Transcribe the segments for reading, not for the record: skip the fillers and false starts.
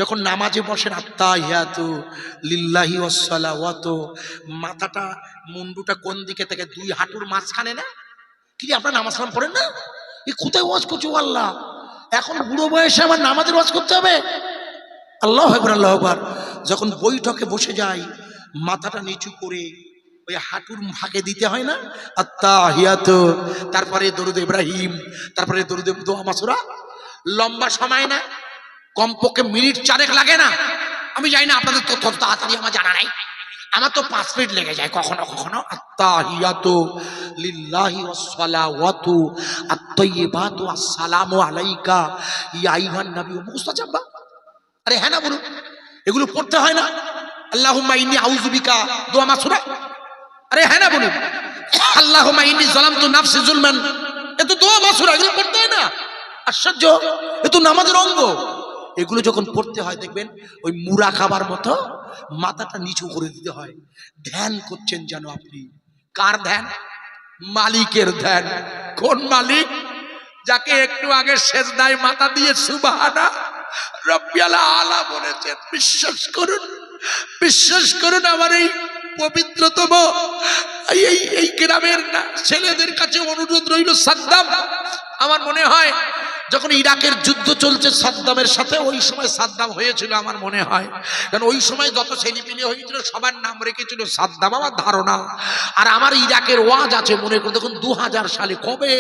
যখন নামাজে বসেন আত্তাহিয়াতু লিল্লাহি ওয়াস সালাওয়াতু, মাথাটা মুন্ডুটা কোন দিকে থেকে? দুই হাঁটুর মাঝখানে না? কি আপনারা নামাজ কালাম পড়েন না? এই কোথায় ওয়াজ করছো আল্লাহ? এখন বুড়ো বয়সে আমার নামাজের ওয়াজ করতে হবে? আল্লাহু আকবার, আল্লাহু আকবার। যখন বৈঠকে বসে যাই মাথাটা নিচু করে ওই হাঁটুর ভাগে দিতে হয় না? আত্তাহিয়াতু, তারপরে দরুদ ইব্রাহিম, তারপরে দরুদ দোয়া মাসুরা। লম্বা সময় না, কমপক্ষে মিনিট 4 লাগে না? আমি জানি না আপনাদের তো তত তাড়াতাড়ি, আমার জানা নাই। আমার তো 5 মিনিট লেগে যায় কখনো কখনো। আত্তাহিয়াতু লিল্লাহি ওয়াস সালাওয়াতু আত-তাইয়্যিবাতু আসসালামু আলাইকা ইয়া আইয়ুহান নবী। মুখস্থ আছে আব্বা? আরে হ্যাঁ না বলুন, এগুলো পড়তে হয় না? আল্লাহুম্মা ইন্নী আউযু বিকা, দোয়া মাসুরা। আরে হ্যাঁ না বলুন, আল্লাহুম্মা ইন্নী যালামতু নাফসি যুলমান, এ তো দোয়া মাসুরা, এগুলো পড়তে হয় না? আশ্চর্য, এ তো নামাজের অঙ্গ। এগুলো যখন পড়তে হয় দেখবেন ওই মুড়া খাবার মতো মাথাটা নিচু করে দিতে হয়। ধ্যান করছেন যেন আপনি। কার ধ্যান? মালিকের ধ্যান। কোন মালিক? যাকে একটু আগে সেজদায় মাথা দিয়ে সুবহানা রাব্বিয়াল আলা বলেছেন। বিশ্বাস করুন, বিশ্বাস করুন, আমার এই পবিত্রতম এই গ্রামের ছেলেদের কাছে অনুরোধ রইল। সাদ্দাম, আমার মনে হয় যখন ইরাকের যুদ্ধ চলছে সাদ্দামের সাথে, ওই সময় সাদ্দাম হয়েছিল আমার মনে হয়, কারণ ওই সময় যত ছেলেপিলে হয়েছিল সবার নাম রেখেছিল সাদ্দাম আমার ধারণা। আর আমার ইরাকের ওয়াজ আছে মনে করে দেখুন 2000 সালে, কবে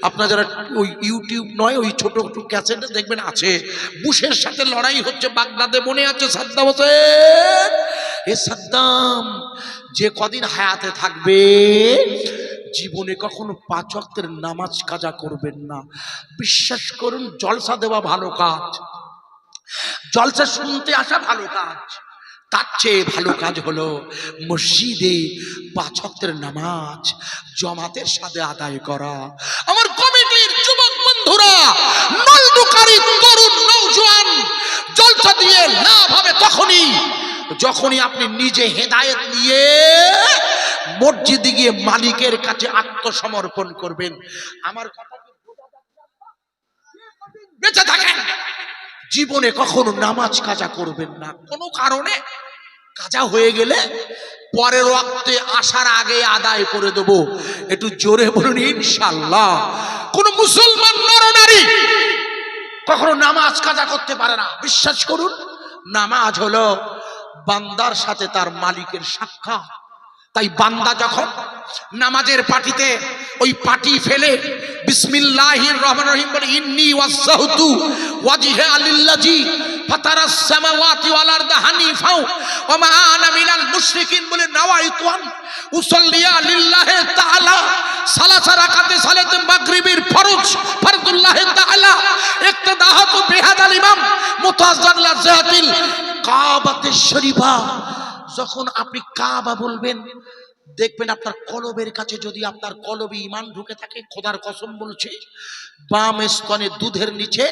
আপনারা যারা ওই ইউটিউব নয় ওই ছোট ছোট ক্যাসেটে দেখবেন আছে, বুশের সাথে লড়াই হচ্ছে বাগদাদে, মনে আছে সাদ্দাম হোসেন? এ সাদ্দাম যে কদিন হায়াতে থাকবে জীবনে কখনো 5 ওয়াক্তের নামাজ কাজা করবেন না। বিশ্বাস করুন, জলসা দেওয়া ভালো কাজ, জলসা শুনতে আসা ভালো কাজ, তার চেয়ে ভালো কাজ হলো মসজিদে 5 ওয়াক্তের নামাজ জামাতের সাথে আদায় করা। আমার কমিটির যুবক বন্ধুরা, নলদুকারি তরুণ নওজোয়ান, জলসা দিয়ে লাভ হবে যখনই আপনি নিজে হেদায়েত নিয়ে মসজিদে গিয়ে মালিকের কাছে আত্মসমর্পণ করবেন। আমার কথা কি বোঝা যাচ্ছে? বেঁচে থাকেন জীবনে কখনো নামাজ কাজা করবেন না। কোনো কারণে কাজা হয়ে গেলে পরের ওয়াক্তে আসার আগে আদায় করে দেব। একটু জোরে বলুন ইনশাআল্লাহ। কোন মুসলমান নরনারী কখনো নামাজ কাজা করতে পারে না। বিশ্বাস করুন, নামাজ হলো বান্দার সাথে তার মালিকের সাক্ষাৎ। তাই বান্দা যখন নামাজের পাটিতে ওই পাটি ফেলে বিসমিল্লাহির রহমানির রহিম বলে ইন্নী ওয়াজ্জাহতু ওয়াজহিয়া লিল্লাযী ফাতারাস সামাওয়াতি ওয়াল আরদা হানিফা ওয়া মা আনা মিনাল মুশরিকিন বলে নাওয়াইতু আন উসাল্লিয়া লিল্লাহি তাআলা সালাসা রাকাতে সালাতে মাগরিবের ফরজুল্লাহ তাআলা ইক্তদাহাতু বিহাদাল ইমাম মুতাযাল্লা যাতিল কাবাতুশ শরীফা। যখন আপনি কাবা বলবেন দেখবেন আপনার কলবের কাছে যদি আপনার কলবে ঈমান ঢুকে থাকে, খোদার কসম বলছি, বাম স্তনে দুধের নিচে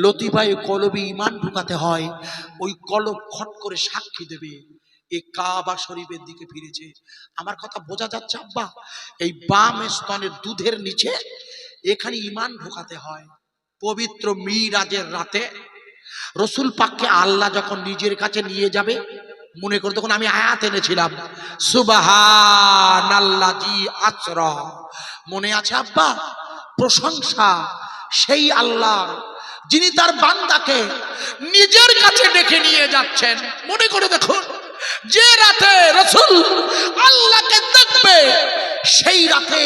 লতিফায়ে কলবে ঈমান ঢুকাতে হয়। ওই কলব খট করে সাক্ষী দেবে এই কাবা শরীফের দিকে ফিরেছে। আমার কথা বোঝা যাচ্ছে আব্বা? এই বাম স্তনের দুধের নিচে এখানে ঈমান ঢুকাতে হয়। পবিত্র মিরাজের রাতে রসুল পাককে আল্লাহ যখন নিজের কাছে নিয়ে যাবে, মনে করে তখন আমি আয়াত এনেছিলাম সুবহানাল্লাযী আসরা, মনে আছে আব্বা? প্রশংসা সেই আল্লাহ যিনি তার বান্দাকে নিজের কাছে ডেকে নিয়ে যাচ্ছেন। মনে করে দেখুন, যে রাতে রাসূল আল্লাহকে দেখবে সেই রাতে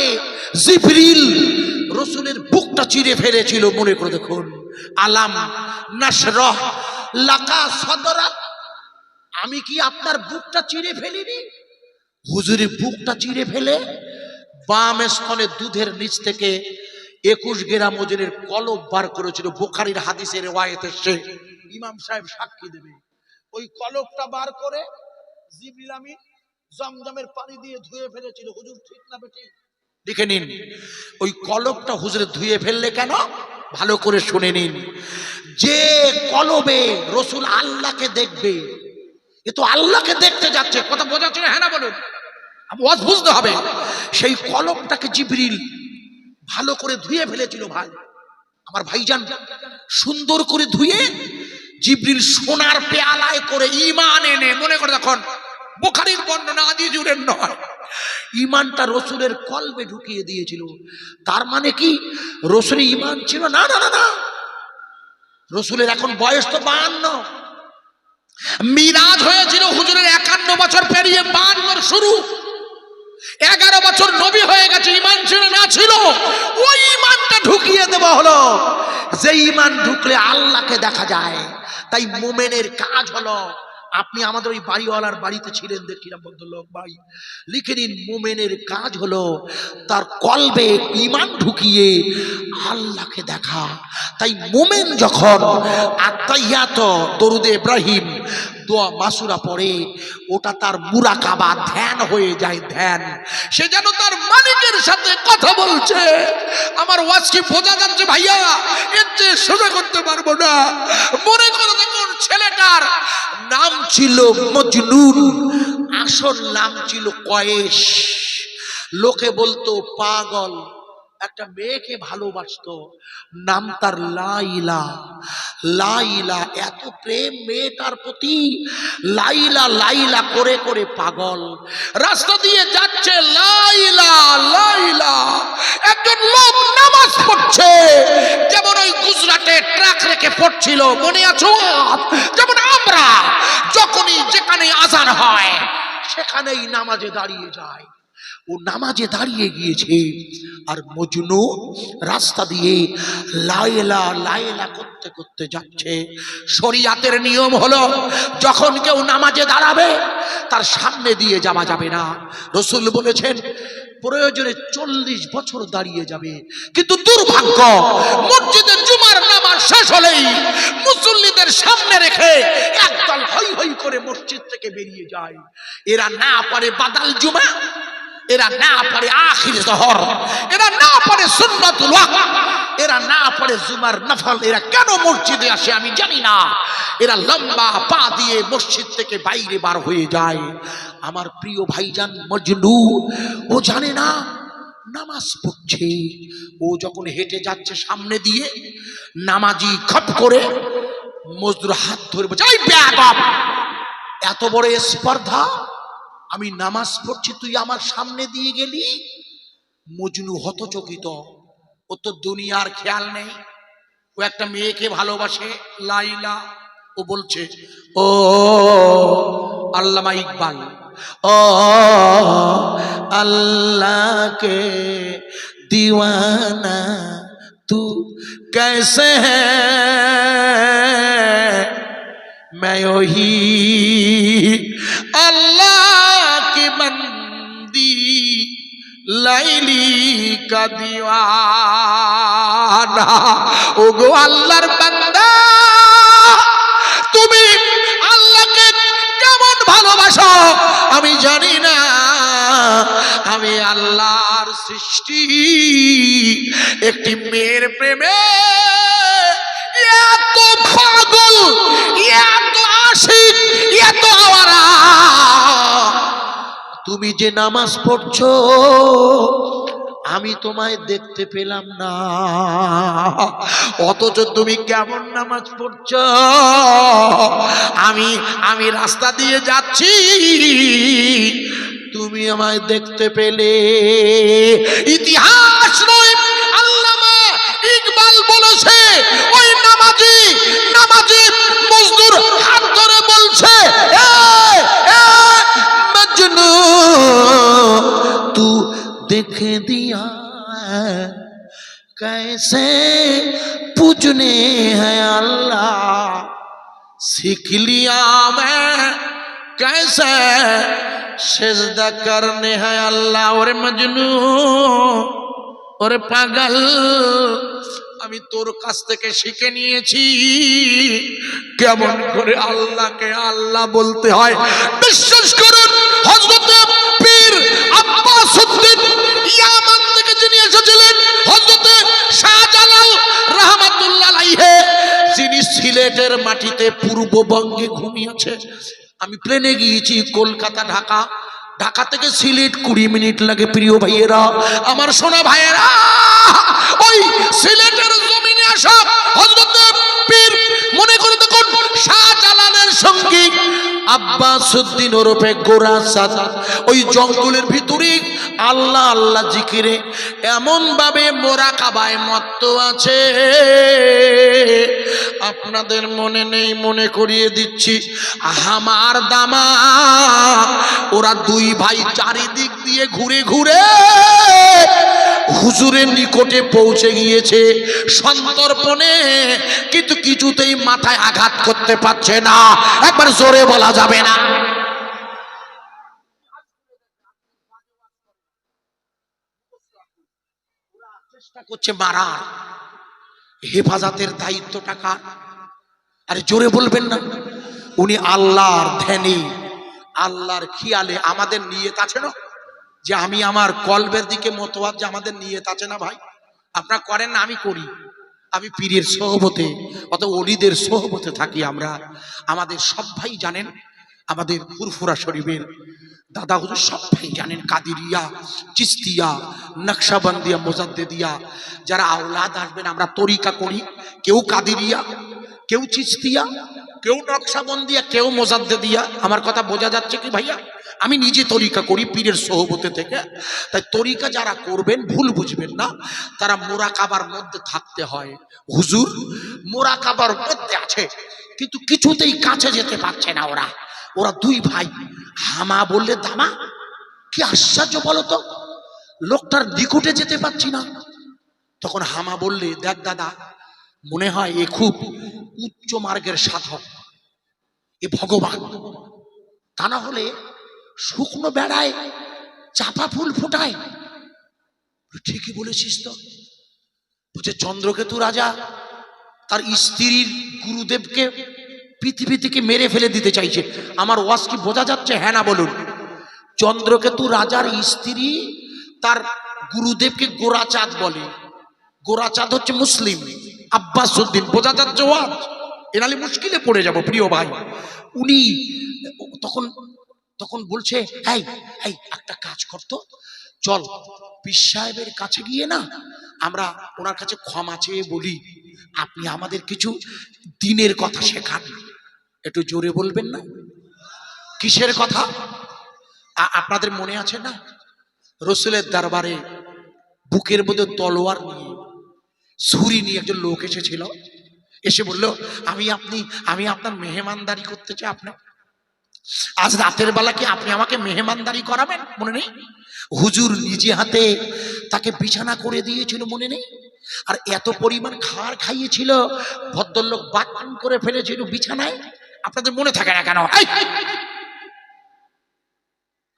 জিবরিল রাসূলের বুকটা চিরে ফেলেছিল। মনে করে দেখুন, আলাম নাশরাহ লাকা সাদরাক, আমি কি আপনার বুকটা চিরে ফেলিনি? হুজুরের বুকটা চিরে ফেলে বাম স্তনে দুধের নিচ থেকে 21 গ্রাম ওজনের কলব বার করেছিল। বুখারীর হাদিসের রিওয়ায়াত এসেছে, ইমাম সাহেব সাক্ষী দেবে। ওই কলবটা বার করে জিবরিল আমিন জমজমের পানি দিয়ে ধুয়ে ফেলেছিল। হুজুর ঠিক না বেঠিক? দেখে নিন, ওই কলবটা হুজুরে ধুয়ে ফেললে কেন? ভালো করে শুনে নিন, যে কলবে রাসূল আল্লাহকে দেখবে, এ তো আল্লাহকে দেখতে যাচ্ছে। কথা বোঝা যাচ্ছে? হ্যাঁ না বলুন, ওয়াজ বুঝতে হবে। সেই কলমটাকে জিবরিল ভালো করে ধুয়ে ফেলেছিল। ভাই আমার ভাইজান সুন্দর করে ধুয়ে জিবরিল সোনার পেয়ালায় করে ঈমান এনে, মনে করে দেখুন বুখারীর বর্ণনা আজিজুরের নয়, ঈমানটা রসুলের কলবে ঢুকিয়ে দিয়েছিল। তার মানে কি রসুলের ঈমান ছিল না? না না না, রসুলের এখন বয়স তো 52, মিরাজ হয়েছিল হুজুরের 51 বছর পেরিয়ে 52 শুরু, 11 বছর নবী হয়ে গেছে, ঈমান ছিল না? ছিল। ওই ঈমানটা ঢুকিয়ে দেওয়া হলো, যে ঈমান ঢুকলে আল্লাহকে দেখা যায়। তাই মুমিনের কাজ হলো, আপনি আমাদের ওই বাড়িওয়ালার বাড়িতে ছিলেন, দেখিলাম ভদ্রলোক ভাই, লিখে নিন, মুমিনের কাজ হলো তার কলবে ঈমান ঢুকিয়ে আল্লাহকে দেখা। তাই মুমিন যখন আত্তাহিয়াত দরুদে ইব্রাহিম দোয়া মাসুরা পড়ে, ওটা তার মুরাকাবা, ধ্যান হয়ে যায়, ধ্যান। সে যেন তার মালিকের সাথে কথা বলছে। আমার ওয়াজ কি বোঝা যাচ্ছে ভাইয়া? এর চেয়ে সোজা করতে পারবো না। মনে করে দেখুন, ছেলেটার নাম ছিল মজনুন, আসল নাম ছিল কয়েস। লোকে বলতো পাগল। একটা মেয়েকে ভালোবাসতো, নাম তার লাইলা। লাইলা, এত প্রেম মেয়েটার প্রতি, লাইলা লাইলা করে করে পাগল। রাস্তা দিয়ে যাচ্ছে লাইলা লাইলা, একজন লোক নামাজ পড়ছে, যেমন ওই গুজরাটে ট্রাক রেখে পড়ছিল, মনে আছে? যেমন আমরা যখনই যেখানে আজান হয় সেখানেই নামাজে দাঁড়িয়ে যায়। ও নামাজে দাঁড়িয়ে গিয়েছে, আর মজনু রাস্তা দিয়ে লাইলা লাইলা করতে করতে যাচ্ছে। শরিয়াতের নিয়ম হলো, যখন কেউ নামাজে দাঁড়াবে তার সামনে দিয়ে যাওয়া যাবে না। রাসূল বলেছেন প্রয়োজনে 40 বছর দাঁড়িয়ে যাবে। কিন্তু দুর্ভাগ্য, মসজিদের জুমার নামাজ শেষ হলেই মুসল্লিদের সামনে রেখে একদল হই হই করে মসজিদ থেকে বেরিয়ে যায়। এরা না পারে বাদাল জুমা, এরা না পারে আখির জহর, এরা না পারে সুন্নাতুল ওয়াক্ত, এরা না পারে জুমার নফল। এরা কেন মসজিদে আসে আমি জানি না। এরা লম্বা পা দিয়ে মসজিদ থেকে বাইরে বার হয়ে যায়। আমার প্রিয় ভাইজান মজনু, ও জানে না নামাজ পড়ছে। ও যখন হেঁটে যাচ্ছে সামনে দিয়ে, নামাজি খপ করে মজদুর হাত ধরে বলছে, এই বেয়াদব, এত বড় স্পর্ধা, আমি নামাজ পড়ছি তুই আমার সামনে দিয়ে গেলি। মজনু হতচকিত, ও তো দুনিয়ার খেয়াল নেই। ও একটা মেয়েকে ভালোবাসে, লাইলা। ও বলছে, ও আল্লামা ইকবাল, ও আল্লাহ কে दीवाना तू कैसे है, मैं वही अल्लाह की बंदी लाइली का दीवाना। ओ गो अल्लाहर बंदा, তুমি আল্লাহকে কেমন ভালোবাসো আমি জানি না। আমি আল্লাহর সৃষ্টি, একটি মেয়ের প্রেমে এত পাগল, এত আশিক, এত আওয়ারা। তুমি যে নামাজ পড়ছো আমি তোমায় দেখতে পেলাম না, অথচ তুমি কেমন নামাজ পড়ছো আমি রাস্তা দিয়ে যাচ্ছি, তুমি আমায় দেখতে পেলে। ইতিহাস নয়, আল্লামা ইকবাল বলেছে, ওই নামাজি মজদুর হাত ধরে বলছে, মজনু তু देख दिया कैसे पूजने हैं अल्लाह, सीख लिया मैं कैसे सिजदा करने हैं अल्लाह। और मजनू, और पागल, আমি তোর কাছ থেকে শিখে নিয়েছি কেমন করে আল্লাহকে আল্লাহ বলতে হয়। বিশ্বাস করুন, হযরত পীর আব্বাসউদ্দিন ইয়ামান থেকে যিনি এসেছিলেন, হযরত শাহজালাল রাহমাতুল্লাহ আলাইহি, যিনি সিলেটের মাটিতে পূর্ববঙ্গে ঘুমিয়েছে। আমি প্লেনে গিয়েছি কলকাতা ঢাকা, ঢাকা থেকে সিলেট 20 মিনিট লাগে। প্রিয় ভাইয়েরা, আমার সোনা ভাইয়েরা, ওই সিলেটের জমিনে আসা হযরত পীর, মনে করে দেখুন আব্বাসউদ্দিন ওরফে গোরাচাঁদ ওই জঙ্গলের ভিতরে আল্লাহ আল্লাহ জিকিরে এমন ভাবে মোরাকাবায় মত্ত আছে, আপনাদের মনে নেই মনে করিয়ে দিচ্ছি। হামার দামা ওরা দুই ভাই চারিদিক দিয়ে ঘুরে ঘুরে হুজুরের নিকটে পৌঁছে গিয়েছে সন্তর্পণে, কিন্তু কিছুতেই মাথায় আঘাত করতে পারছে না। একবার জোরে বলা যাবে না? চেষ্টা করছে মারার। হেফাজতের দায়িত্ব টাকা, আরে জোরে বলবেন না? উনি আল্লাহর ধ্যানে আল্লাহর খেয়ালে, আমাদের নিয়ত আছে না যে আমি আমার কলবের দিকে মতবাদ, যে আমাদের নিয়ত আছে না ভাই? আপনারা করেন না, আমি করি। আমি পীরের সোহবতে অত ওলিদের সোহবতে থাকি আমরা। আমাদের সব ভাই জানেন, আমাদের ফুরফুরা শরীফের দাদা হুজুর সব ভাই জানেন, কাদিরিয়া, চিস্তিয়া, নকশাবন্দিয়া, মুজাদ্দিদিয়া যারা আওলাদ আসবেন আমরা তরিকা করি। কেউ কাদিরিয়া, কেউ চিস্তিয়া, কেউ নকশাবন্দিয়া, কেউ মুজাদ্দিদিয়া। আমার কথা বোঝা যাচ্ছে কি ভাইয়া? আমি নিজে তরিকা করি পীরের সোহবতে থেকে। তাই তরিকা যারা করবেন ভুল বুঝবেন না, তারা মোরাকাবার মধ্যে থাকতে হয়। হুজুর মোরাকাবার মধ্যে আছে, কিন্তু কিছুতেই কাছে যেতে পারছে না ওরা। ওরা দুই ভাই হামা বললে দামা, কি আশ্চর্য বলতো, লোকটার নিকটে যেতে পারছি না। তখন হামা বললে, দেখ দাদা, মনে হয় এ খুব উচ্চ মার্গের সাধক, এ ভগবান। তা না হলে শুকনো বেড়ায় চাপা ফুল ফোটায়। ঠিকই বলেছিস তো। বলছে চন্দ্রকেতু রাজা তার স্ত্রীর গুরুদেবকে পৃথিবী থেকে মেরে ফেলে দিতে চাইছে। আমার ওয়াজ কি বোঝা যাচ্ছে? হ্যাঁ না বলুন? চন্দ্রকেতু রাজার স্ত্রী তার গুরুদেবকে গোরাচাঁদ বলে। গোরাচাঁদ হচ্ছে মুসলিম, আব্বাসউদ্দিন। বোঝা যাচ্ছে ওয়াজ? এনালে মুশকিলে পড়ে যাব প্রিয় ভাই। উনি তখন তখন বলছে, এই এই একটা কাজ করতো, চল পীর সাহেবের কাছে গিয়ে না আমরা ওনার কাছে ক্ষমা চেয়ে বলি, আপনি আমাদের কিছু দিনের কথা শেখান। একটু জোরে বলবেন না? কিসের কথা? আপনাদের মনে আছে না, রসুলের দরবারে বুকের মধ্যে তলোয়ার নিয়ে, ছুরি নিয়ে একজন লোক এসেছিল। এসে বলল, আমি আপনার মেহমানদারি করতে চাই। আপনার আজ রাতের বেলা কি আপনি আমাকে মেহমানদারি করাবেন? মনে নেই? হুজুর নিজে হাতে তাকে বিছানা করে দিয়েছিল, মনে নেই? আর এত পরিমাণ খাবার খাইয়েছিল, ভদ্রলোক বাথরুম করে ফেলেছিল বিছানায়। আপনাদের মনে থাকে না কেন?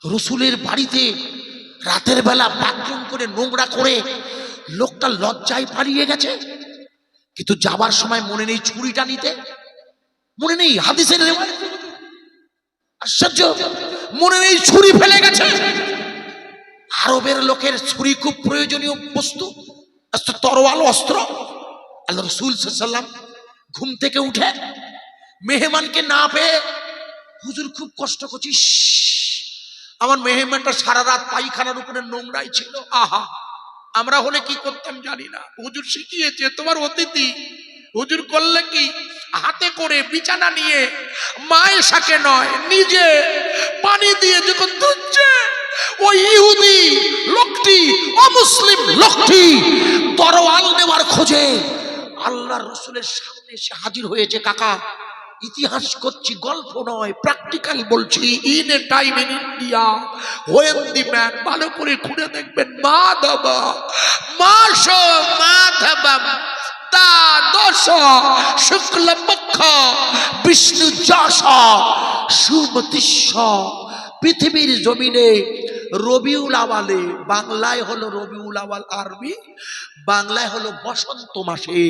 রসুলের বাড়িতে রাতের বেলা বাথরুম করে নোংরা করে লোকটা লজ্জায় পালিয়ে গেছে, কিন্তু যাবার সময় মনে নেই ছুরিটা নিতে? মনে নেই? হাদিসের আশ্চর্য, মনে নেই ছুরি ফেলে গেছে। আরবের লোকের ছুরি খুব প্রয়োজনীয় বস্তু, তরোয়াল, অস্ত্র। আল্লাহ রাসূল সাল্লাল্লাহু আলাইহি ওয়াসাল্লাম ঘুম থেকে উঠে মেহমানকে না পেয়ে, হুজুর খুব কষ্ট করছিস, আমার মেহমানটা সারা রাত পায়খানার উপরে নোংরাই ছিল। আহা, আমরা হলে কি করতাম জানি না। হুজুর শিখিয়েছে, তোমার অতিথি। হুজুর করলে কি, হাতে করে বিছানা নিয়ে মায়েশাকে নয় নিজে পানি দিয়ে যখন ধুচ্ছে, ওই ইহুদি লোকটি, অমুসলিম লোকটি তরোয়াল নেওয়ার খোঁজে আল্লাহর রাসূলের সামনে এসে হাজির হয়েছে। কাকা, ইতিহাস করছি, গল্প নয়, প্র্যাকটিক্যাল বলছি। In a time in India when the man, ভালো করে খুঁড়ে দেখবেন, মাধব মাস মাধব তা দশ শুক্ল পক্ষ বিষ্ণু যশ সুমতিস্ব। পৃথিবীর জমিনে রবিউল আওয়ালে, বাংলায় হলো রবিউল আওয়াল, আরবি বাংলায় হলো বসন্ত মাসে,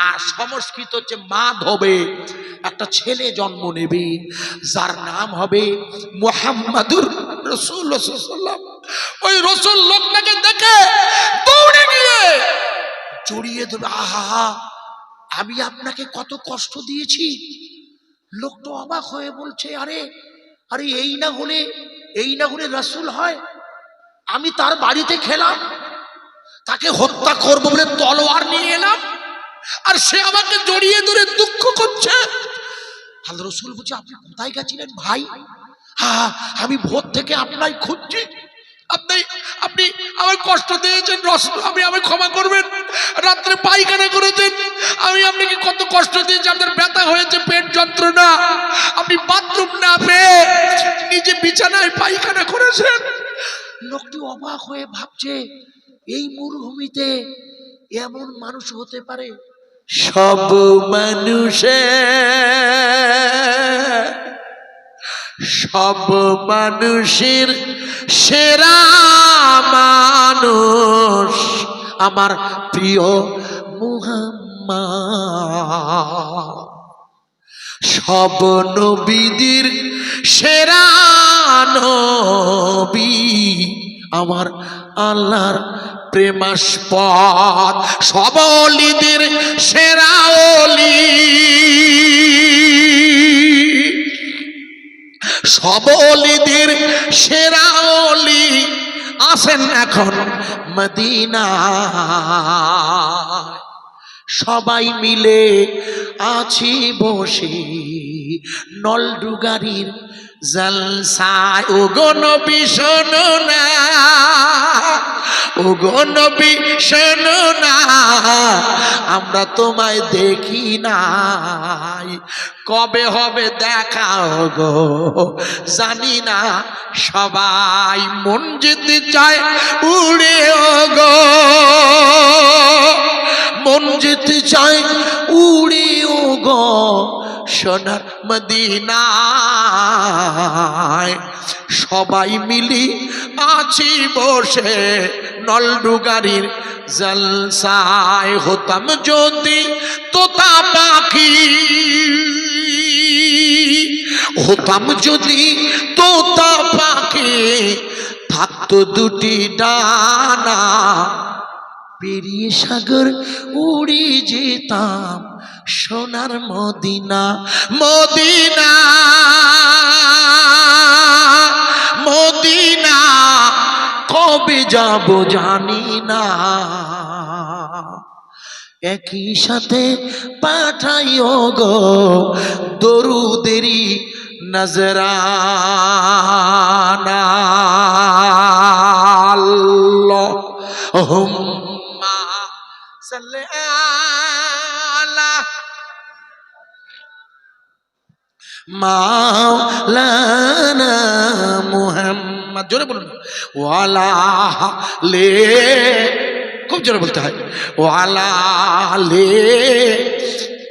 আর সংস্কৃত হচ্ছে মাধবে একটা ছেলে জন্ম নেবে, যার নাম হবে মুহাম্মাদুর রাসূলুল্লাহ সাল্লাল্লাহু আলাইহি ওয়াসাল্লাম। ওই রাসূল লোকটাকে দেখে দৌড়ে গিয়ে জড়িয়ে ধরে, আহা, আমি আপনাকে কত কষ্ট দিয়েছি। লোকটা অবাক হয়ে বলছে, আরে আরে এই না হলে রাসূল হয়? আমি তার বাড়িতে খেলাম, তাকে হত্যা করবো বলে তলোয়ার নিয়ে এলাম, আর সে আমাকে জড়িয়ে ধরে দুঃখ করছে। আল্লাহ রসুল বলছে আপনি কোথায় গেছিলেন ভাই? হ্যাঁ, আমি ভোর থেকে আপনাই খুঁজছি। আপনি আপনি আমার কষ্ট দিয়েছেন, আমি আমায় ক্ষমা করবেন। রাত্রে পায়খানা করেছেন, আমি আপনাকে কত কষ্ট দিয়েছি। আপনার ব্যথা হয়েছে, পেট যন্ত্রণা, আপনি বাথরুম না পেয়ে নিজে বিছানায় পায়খানা করেছেন। লোকটি অবাক হয়ে ভাবছে এই মরুভূমিতে এমন মানুষ হতে পারে? সব মানুষের সেরা মানুষ আমার প্রিয় মুহাম্মদ। সব নবীদের সেরা নবী আমার আল্লাহর প্রেমাস্পদ। সব অলিদের সেরা অলি, সব অলিদের সেরা অলি আছেন এখন মদিনায়। সবাই মিলে আছি বসে নলডুগারির জলসায়। ও গো নবী শোনো না, ও গো নবী শোনো না, আমরা তোমায় দেখি নাই, কবে হবে দেখা গো জানি না। সবাই মন যেতে চায় উড়ে, ও গো মন যেতে চায় উড়ে, ও গো সোনার মদিনায়। সবাই মিলি আছি বসে নলডুগারির জলসায়। হতাম যদি তোতা পাখি, হতাম যদি তোতা পাখি, থাকতো দুটি ডানা, পেরিয়ে সাগর উড়ে যেতাম সোনার মদিনা। মদিনা মদিনা কবে যাব জানি না, একই সাথে পাঠাইও গো দরুদেরি নজরানা। আল্লাহুম্মা সাল্লি আলা মাওলানা মুহাম্মদ। জোরে বলুন, ওয়ালা লে, খুব জোরে বলতে হয়, ওয়ালা লে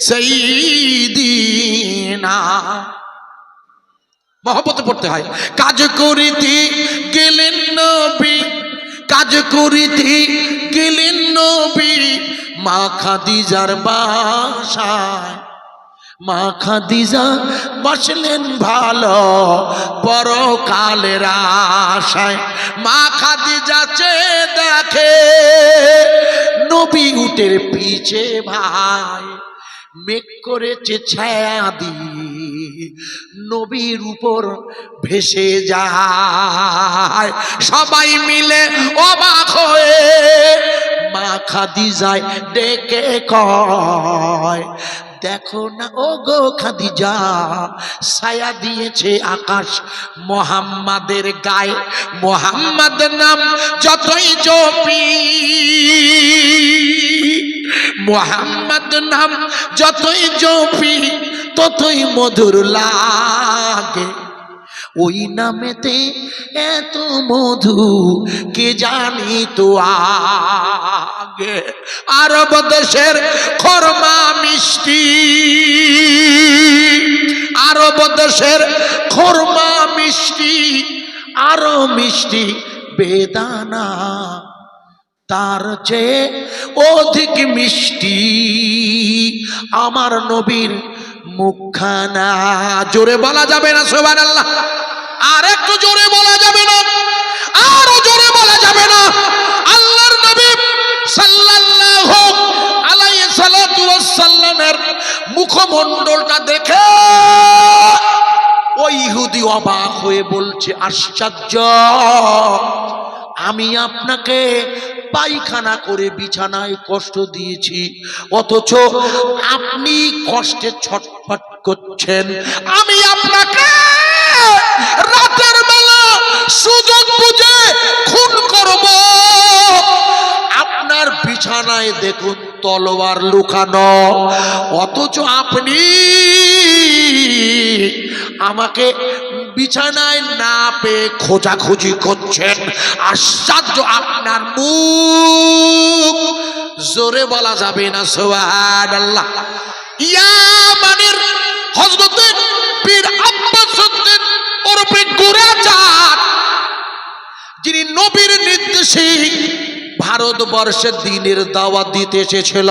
সাইয়্যিদিনা। মহব্বতে পড়তে হয়। কাজ করিতে গেলেন নবী, কাজ করিতে গেলেন নবী মা খাদিজার বাসায়। মা খাদিজা বসলেন ভালো পরকালের আশায়। মা খাদিজা চেয়ে দেখে নবী উটের পিছে ভাই, মেঘ করেছে ছায়া দিয়ে নবীর উপর ভেসে যায়। সবাই মিলে অবাক হয়ে মা খাদিজায় ডেকে কয়, দেখো না ও গো খাদিজা, ছায়া দিয়েছে আকাশ মোহাম্মদের গায়ে। মোহাম্মদ নাম যতই জপি, মোহাম্মদ নাম যতই জপি ততই মধুর লাগে। ওই নামেতে এত মধু কে জানি তো আগে। আরব দেশের খরমা মিষ্টি, আরব দেশের খরমা মিষ্টি, আরো মিষ্টি বেদানা, তার চেয়ে অধিক মিষ্টি আমার নবীর মুখখানা। জোরে বলা যাবে না সুবহানাল্লাহ? আর একটু জোরে বলা যাবে না? আরো জোরে বলা যাবে না? আল্লাহর নবী সাল্লাল্লাহু আলাইহি সাল্লাতু ওয়াসাল্লামের মুখমণ্ডলটা দেখে ওই ইহুদি অবাক হয়ে বলছে, আশ্চর্য, আমি আপনাকে পায়খানা করে বিছানায় কষ্ট দিয়েছি, অথচ আপনি কষ্টে ছটফট করছেন। আমি আপনাকে রাতের বেলা সুযোগ বুঝে খুন করব। আপনার বিছানায় দেখুন তলোয়ার লুকানো, অথচ আপনি আমাকে বিছানায় না পেয়ে খোঁজাখুঁজি করছেন। আশ্চর্য, আপনার মুখ জোরে বলা যাবে না সুবহানাল্লাহ। ইয়ামানের হযরত পীর আব্বাস উদ্দিন ওরফে গোরাচাঁদ, যিনি নবীর নির্দেশে ভারতবর্ষে দ্বীনের দাওয়াত দিতে এসেছিল,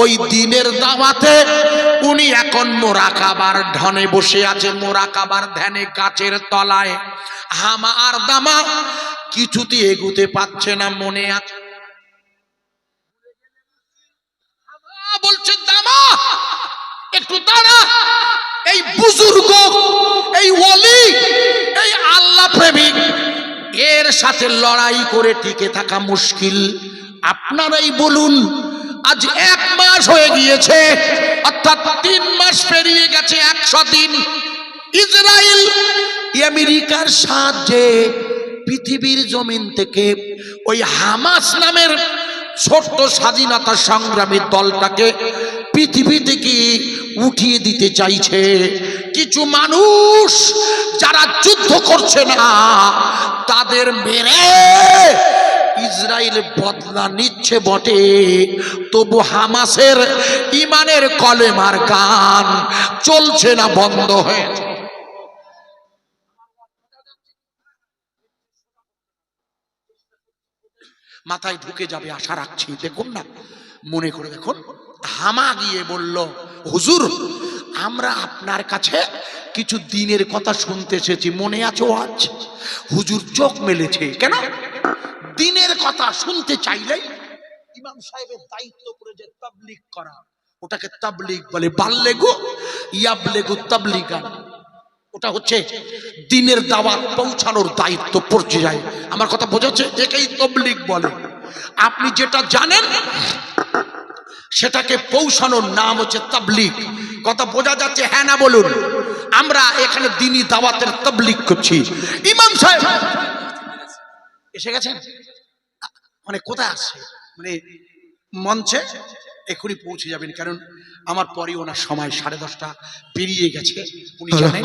ওই দ্বীনের দাওয়াতে উনি এখন মোরাকাবার ধ্যানে বসে আছে। মোরাকাবার ধ্যানে গাছের তলায় হামা আর দামা কিছুতে এগুতে পাচ্ছে না। মনে আছে বলছে দামা একটু দাঁড়া, এই বুজুর্গ, এই ওলি, এই আল্লাহ প্রেমিক, এর সাথে লড়াই করে টিকে থাকা মুশকিল। আপনারাই বলুন, আজ 1 মাস হয়ে গিয়েছে, অর্থাৎ 3 মাস পেরিয়ে গেছে 100 দিন। ইসরায়েল আমেরিকার সাহায্যে পৃথিবীর জমিন থেকে ওই হামাস নামের ছোট্ট স্বাধীনতা সংগ্রামী দলটাকে পৃথিবী থেকে উঠিয়ে দিতে চাইছে। কিছু মানুষ যারা যুদ্ধ করছে না, তাদের মেরে ইসরায়েল বদলা নিচ্ছে বটে, তবু হামাসের ইমানের কলেমার গান চলছে না, বন্ধ হয়েছে। মাথায় ঢুকে যাবে আশা রাখছি। দেখুন না, মনে করে দেখুন, হামা গিয়ে বলল, হুজুর আমরা আপনার কাছে কিছু দিনের কথা শুনতে এসেছি, মনে আছে আজ? হুজুর চোখ মেলেছে। কেন? দিনের কথা শুনতে চাইলেই ইমাম সাহেবের দায়িত্ব করে যে তাবলীগ করা, ওটাকে তাবলীগ বলে। বাল্লেগু ইয়াবলেগু তাবলীগান, ওটা হচ্ছে দিনের দাওয়াত পৌঁছানোর দায়িত্ব পড়ে যায়। আমার কথা বোঝাচ্ছে, একেই তাবলীগ বলে। আপনি যেটা জানেন সেটাকে পৌঁছানোর নাম হচ্ছে তাবলীগ। কথা বোঝা যাচ্ছে? হ্যাঁ না বলুন। আমরা এখানে দ্বীনি দাওয়াতের তাবলীগ করছি। ইমাম সাহেব এসে গেছেন, মানে কোথায় আসছে, মানে মঞ্চে এখনই পৌঁছে যাবেন, কারণ আমার পরে ওনার সময় 10:30 পেরিয়ে গেছে। উনি জানেন।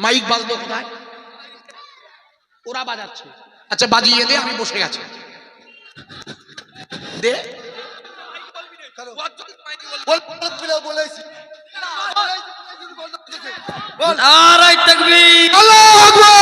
মাইক বাজবে কোথায়? ওরা বাজাচ্ছে। আচ্ছা বাজিয়ে দে, আমি বসে গেছি। দে নারায়ে তাকবীর, আল্লাহু আকবার।